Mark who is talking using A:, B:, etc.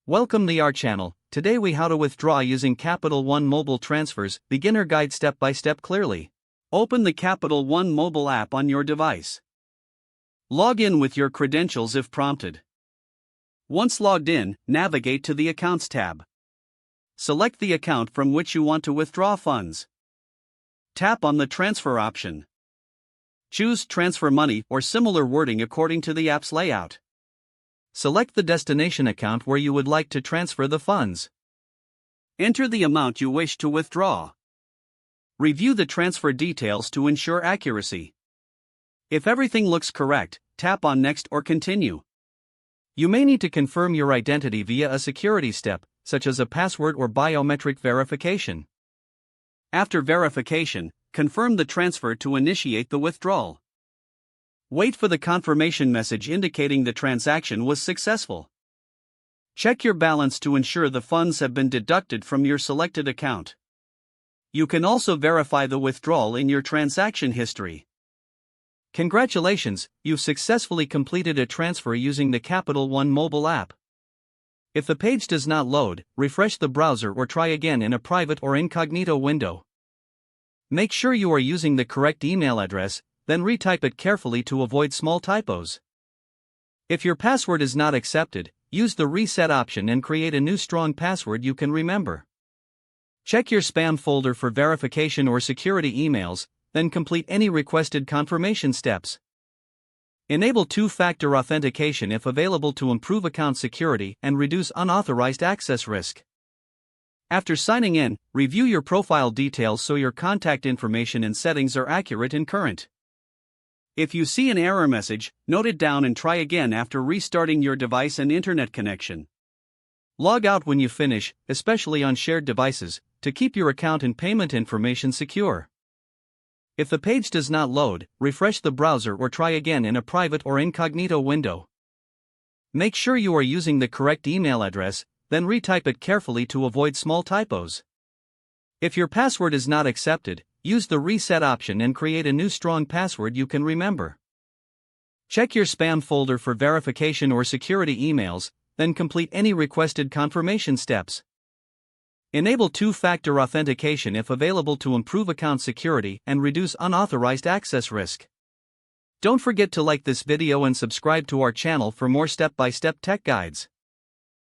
A: Welcome to our channel. Today we how to withdraw using Capital One mobile transfers, beginner guide step by step clearly. Open the Capital One mobile app on your device. Log in with your credentials if prompted. Once logged in, navigate to the Accounts tab. Select the account from which you want to withdraw funds. Tap on the Transfer option. Choose Transfer Money or similar wording according to the app's layout. Select the destination account where you would like to transfer the funds. Enter the amount you wish to withdraw. Review the transfer details to ensure accuracy. If everything looks correct, tap on Next or Continue. You may need to confirm your identity via a security step, such as a password or biometric verification. After verification, confirm the transfer to initiate the withdrawal. Wait for the confirmation message indicating the transaction was successful. Check your balance to ensure the funds have been deducted from your selected account. You can also verify the withdrawal in your transaction history. Congratulations, you've successfully completed a transfer using the Capital One mobile app. If the page does not load, refresh the browser or try again in a private or incognito window. Make sure you are using the correct email address, then retype it carefully to avoid small typos. If your password is not accepted, use the Reset option and create a new strong password you can remember. Check your spam folder for verification or security emails, then complete any requested confirmation steps. Enable two-factor authentication if available to improve account security and reduce unauthorized access risk. After signing in, review your profile details so your contact information and settings are accurate and current. If you see an error message, note it down and try again after restarting your device and internet connection. Log out when you finish, especially on shared devices, to keep your account and payment information secure. If the page does not load, refresh the browser or try again in a private or incognito window. Make sure you are using the correct email address, then retype it carefully to avoid small typos. If your password is not accepted, use the Reset option and create a new strong password you can remember. Check your spam folder for verification or security emails, then complete any requested confirmation steps. Enable two-factor authentication if available to improve account security and reduce unauthorized access risk. Don't forget to like this video and subscribe to our channel for more step-by-step tech guides.